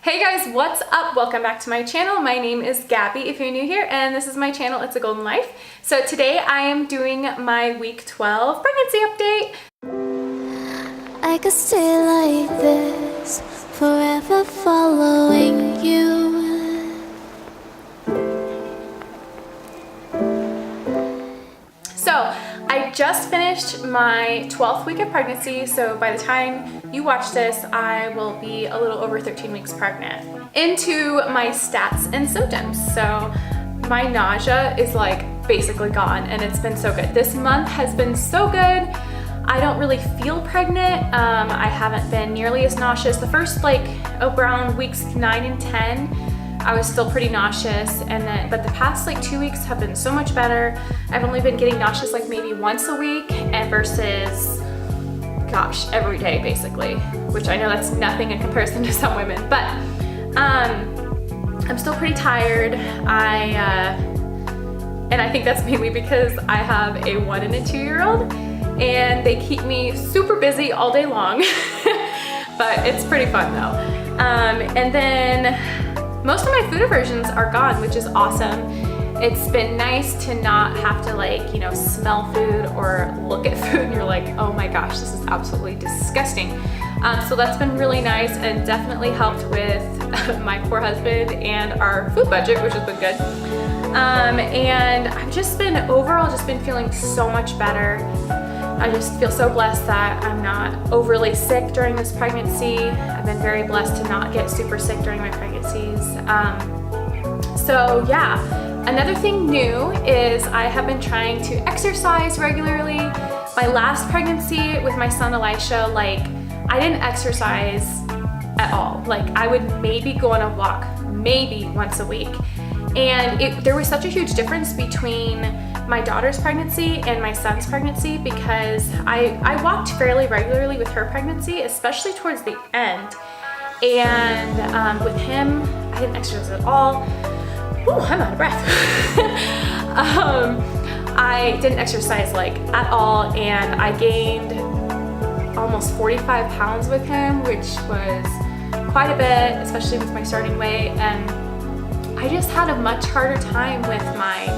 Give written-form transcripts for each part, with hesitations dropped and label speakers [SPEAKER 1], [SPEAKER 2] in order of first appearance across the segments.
[SPEAKER 1] Hey guys, what's up? Welcome back to my channel. My name is Gabby if you're new here, and this is my channel, It's a Golden Life. So today I am doing my week 12 pregnancy update.
[SPEAKER 2] I could stay like this, forever following you.
[SPEAKER 1] So I just finished my 12th week of pregnancy, so by the time you watch this, I will be a little over 13 weeks pregnant. Into my stats and symptoms. So my nausea is like basically gone, and it's been so good. This month has been so good. I don't really feel pregnant. I haven't been nearly as nauseous. The first around weeks 9 and 10, I was still pretty nauseous, but the past 2 weeks have been so much better. I've only been getting nauseous maybe once a week, and versus, gosh, every day basically, which I know that's nothing in comparison to some women, but I'm still pretty tired. And I think that's mainly because I have a 1 and a 2-year-old, and they keep me super busy all day long, but it's pretty fun though. And then most of my food aversions are gone, which is awesome. It's been nice to not have to smell food or look at food and you're like, oh my gosh, this is absolutely disgusting. So that's been really nice and definitely helped with my poor husband and our food budget, which has been good. And I've just been overall feeling so much better. I just feel so blessed that I'm not overly sick during this pregnancy. I've been very blessed to not get super sick during my pregnancies. So yeah, another thing new is I have been trying to exercise regularly. My last pregnancy with my son Elisha, I didn't exercise at all. I would maybe go on a walk, maybe once a week. And there was such a huge difference between my daughter's pregnancy and my son's pregnancy because I walked fairly regularly with her pregnancy, especially towards the end. And with him, I didn't exercise at all. Ooh, I'm out of breath. I didn't exercise at all, and I gained almost 45 pounds with him, which was quite a bit, especially with my starting weight. And I just had a much harder time with my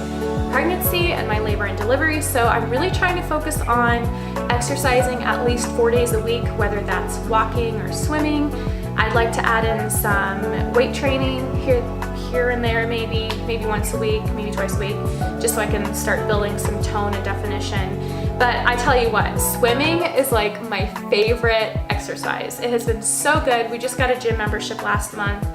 [SPEAKER 1] pregnancy and my labor and delivery, so I'm really trying to focus on exercising at least 4 days a week, whether that's walking or swimming. I'd like to add in some weight training here and there, maybe once a week, maybe twice a week, just so I can start building some tone and definition. But I tell you what, swimming is my favorite exercise. It has been so good. We just got a gym membership last month,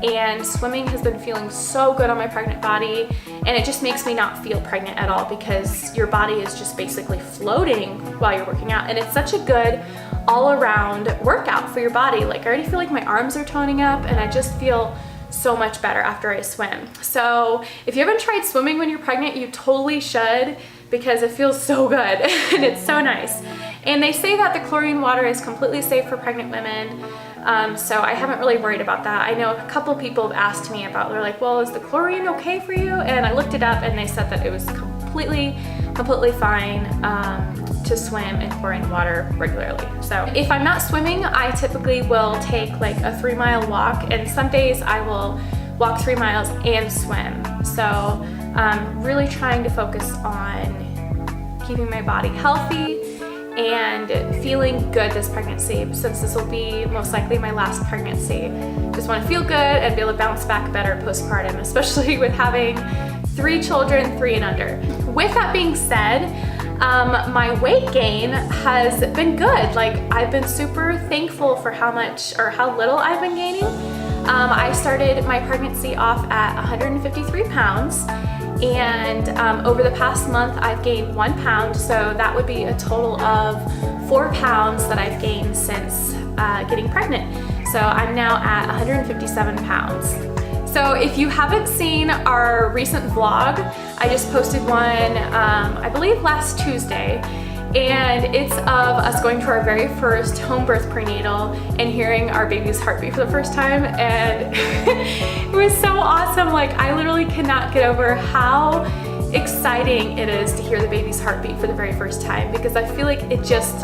[SPEAKER 1] and swimming has been feeling so good on my pregnant body, and it just makes me not feel pregnant at all because your body is just basically floating while you're working out, and it's such a good all-around workout for your body. I already feel my arms are toning up, and I just feel so much better after I swim. So if you haven't tried swimming when you're pregnant, you totally should, because it feels so good and it's so nice. And they say that the chlorine water is completely safe for pregnant women. So I haven't really worried about that. I know a couple people have asked me about, they're like, well, is the chlorine okay for you? And I looked it up, and they said that it was completely fine to swim in chlorine water regularly. So if I'm not swimming, I typically will take a 3-mile walk, and some days I will walk 3 miles and swim. So really trying to focus on keeping my body healthy and feeling good this pregnancy, since this will be most likely my last pregnancy. Just want to feel good and be able to bounce back better postpartum, especially with having 3 children, 3 and under. With that being said, my weight gain has been good. I've been super thankful for how much or how little I've been gaining. I started my pregnancy off at 153 pounds. And over the past month, I've gained 1 pound, so that would be a total of 4 pounds that I've gained since getting pregnant. So I'm now at 157 pounds. So if you haven't seen our recent vlog, I just posted one, I believe last Tuesday, and it's of us going to our very first home birth prenatal and hearing our baby's heartbeat for the first time, and it was so awesome. I literally cannot get over how exciting it is to hear the baby's heartbeat for the very first time, because I feel it just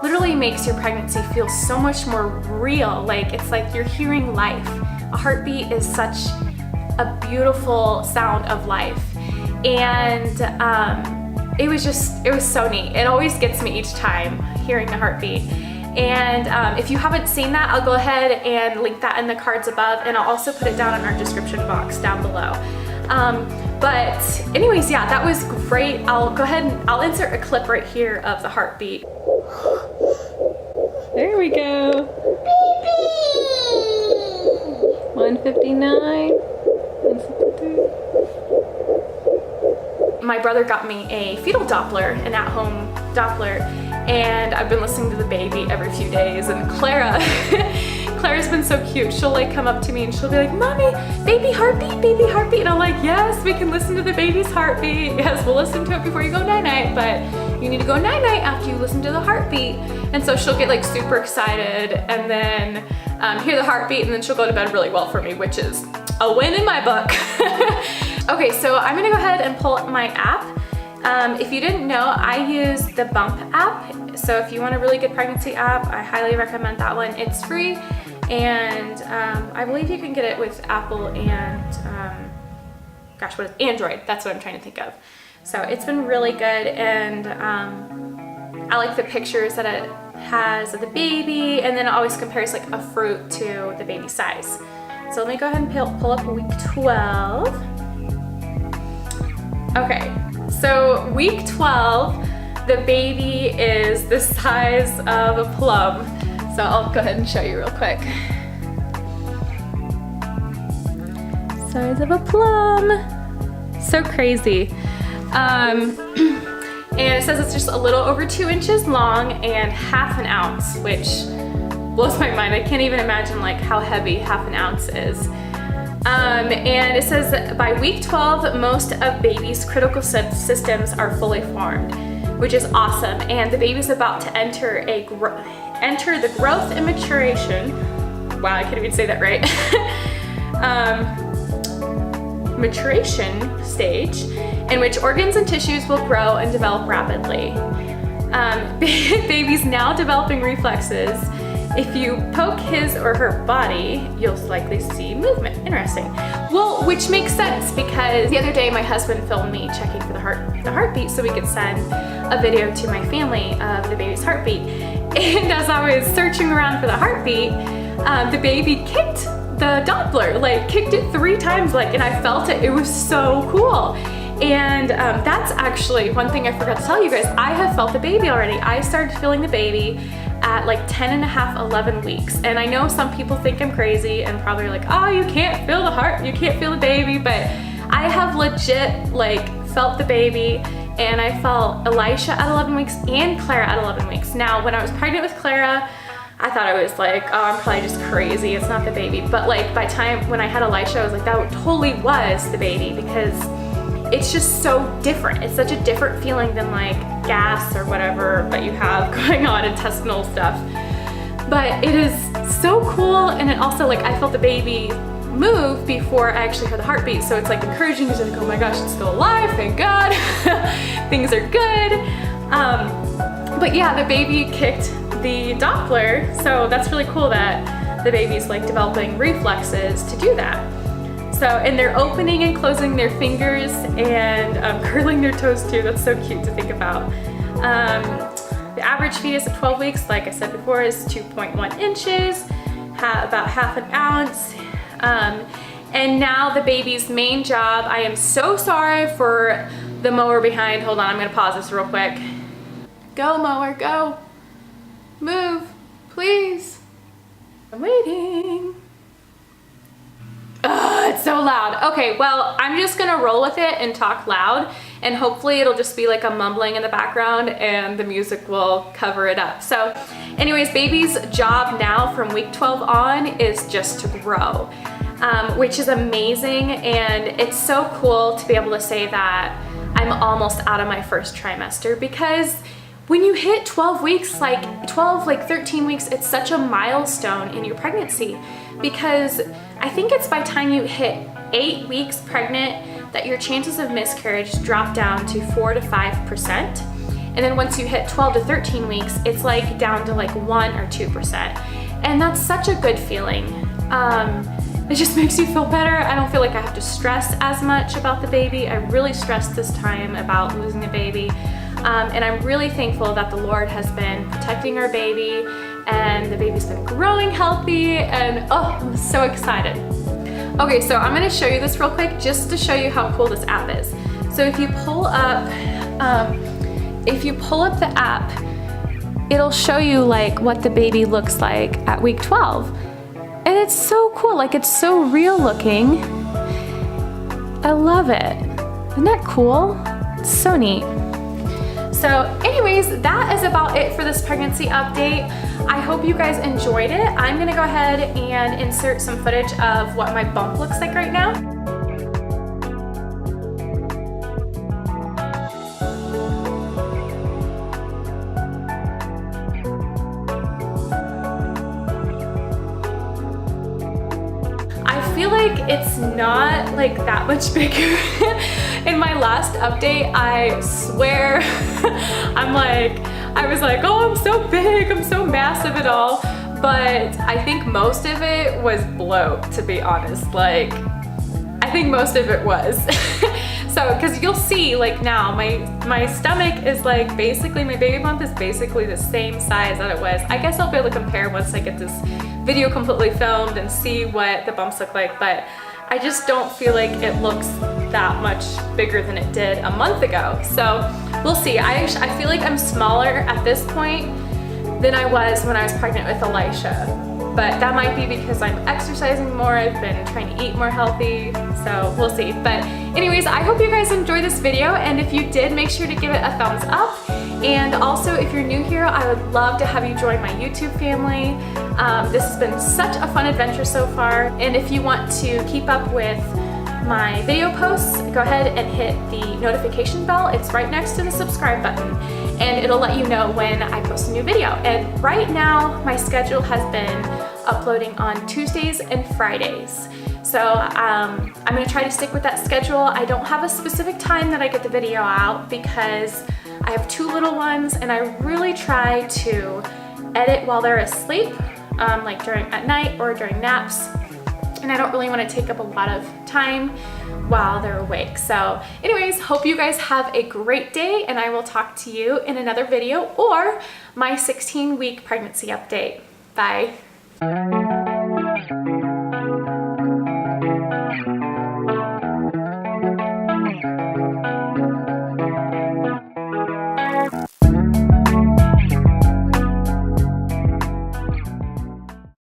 [SPEAKER 1] literally makes your pregnancy feel so much more real. It's like you're hearing life a heartbeat is such a beautiful sound of life. And it was so neat. It always gets me each time hearing the heartbeat. And if you haven't seen that, I'll go ahead and link that in the cards above, and I'll also put it down in our description box down below. But anyways, yeah, that was great. I'll go ahead and I'll insert a clip right here of the heartbeat. There we go. 159, 153. My brother got me a fetal Doppler, an at-home Doppler, and I've been listening to the baby every few days. And Clara's been so cute. She'll like come up to me and she'll be like, "Mommy, baby heartbeat, baby heartbeat." And I'm like, "Yes, we can listen to the baby's heartbeat. Yes, we'll listen to it before you go night-night, but you need to go night-night after you listen to the heartbeat." And so she'll get like super excited and then hear the heartbeat, and then she'll go to bed really well for me, which is a win in my book. Okay, so I'm gonna go ahead and pull up my app. If you didn't know, I use the Bump app. So if you want a really good pregnancy app, I highly recommend that one. It's free, and I believe you can get it with Apple and, gosh, what is Android? That's what I'm trying to think of. So it's been really good, and I like the pictures that it has of the baby, and then it always compares like a fruit to the baby size. So let me go ahead and pull up week 12. Okay, so week 12, the baby is the size of a plum. So I'll go ahead and show you real quick. Size of a plum. So crazy. And it says it's just a little over 2 inches long and ½ an ounce, which blows my mind. I can't even imagine like how heavy ½ an ounce is. And it says that by week 12, most of baby's critical systems are fully formed, which is awesome. And the baby's about to enter the growth and maturation. Wow, I can't even say that right. Maturation stage, in which organs and tissues will grow and develop rapidly. Baby's now developing reflexes. If you poke his or her body, you'll likely see movement. Interesting. Well, which makes sense because the other day my husband filmed me checking for the heartbeat so we could send a video to my family of the baby's heartbeat. And as I was searching around for the heartbeat, the baby kicked the Doppler, like kicked it 3 times, like, and I felt it. It was so cool. And that's actually one thing I forgot to tell you guys. I have felt the baby already. I started feeling the baby at like 10 and a half, 11 weeks. And I know some people think I'm crazy and probably are like, "Oh, you can't feel the heart, you can't feel the baby," but I have legit like felt the baby, and I felt Elisha at 11 weeks and Clara at 11 weeks. Now, when I was pregnant with Clara, I thought I was like, "Oh, I'm probably just crazy, it's not the baby." But like by time when I had Elisha, I was like, that totally was the baby, because it's just so different. It's such a different feeling than like gas or whatever that you have going on, intestinal stuff. But it is so cool, and it also like I felt the baby move before I actually heard the heartbeat, so it's like encouraging because you're like, "Oh my gosh, it's still alive, thank God." Things are good. But yeah, the baby kicked the Doppler, so that's really cool that the baby's like developing reflexes to do that. So, and they're opening and closing their fingers and curling their toes too. That's so cute to think about. The average fetus at 12 weeks, like I said before, is 2.1 inches, about ½ an ounce. And now the baby's main job, I am so sorry for the mower behind. Hold on, I'm gonna pause this real quick. Go mower, go. Move, please. I'm waiting. Ugh, it's so loud. Okay, well, I'm just gonna roll with it and talk loud, and hopefully it'll just be like a mumbling in the background and the music will cover it up. So anyways, baby's job now from week 12 on is just to grow, which is amazing. And it's so cool to be able to say that I'm almost out of my first trimester, because when you hit 12 weeks, like 13 weeks, it's such a milestone in your pregnancy, because I think it's by time you hit 8 weeks pregnant that your chances of miscarriage drop down to 4 to 5%. And then once you hit 12 to 13 weeks, it's like down to like 1 or 2%. And that's such a good feeling. it just makes you feel better. I don't feel like I have to stress as much about the baby. I really stressed this time about losing a baby. And I'm really thankful that the Lord has been protecting our baby, and the baby's been growing healthy, and oh, I'm so excited. Okay, so I'm gonna show you this real quick just to show you how cool this app is. So if you pull up the app, it'll show you like what the baby looks like at week 12. And it's so cool, like it's so real looking. I love it. Isn't that cool? It's so neat. So anyways, that is about it for this pregnancy update. I hope you guys enjoyed it. I'm gonna go ahead and insert some footage of what my bump looks like right now. I feel like it's not like that much bigger. In my last update, I swear, I was like, oh, I'm so big, I'm so massive and all. But I think most of it was bloat, to be honest. Like, I think most of it was. So, cause you'll see like now, my stomach is like basically, my baby bump is basically the same size that it was. I guess I'll be able to compare once I get this video completely filmed and see what the bumps look like, but I just don't feel like it looks that much bigger than it did a month ago. So we'll see. I feel like I'm smaller at this point than I was when I was pregnant with Elisha. But that might be because I'm exercising more, I've been trying to eat more healthy, so we'll see. But anyways, I hope you guys enjoyed this video, and if you did, make sure to give it a thumbs up. And also, if you're new here, I would love to have you join my YouTube family. This has been such a fun adventure so far, and if you want to keep up with my video posts, go ahead and hit the notification bell. It's right next to the subscribe button, and it'll let you know when I post a new video. And right now, my schedule has been uploading on Tuesdays and Fridays. So I'm gonna try to stick with that schedule. I don't have a specific time that I get the video out because I have 2 little ones, and I really try to edit while they're asleep, like at night or during naps. And I don't really want to take up a lot of time while they're awake. So anyways, hope you guys have a great day, and I will talk to you in another video or my 16-week pregnancy update. Bye.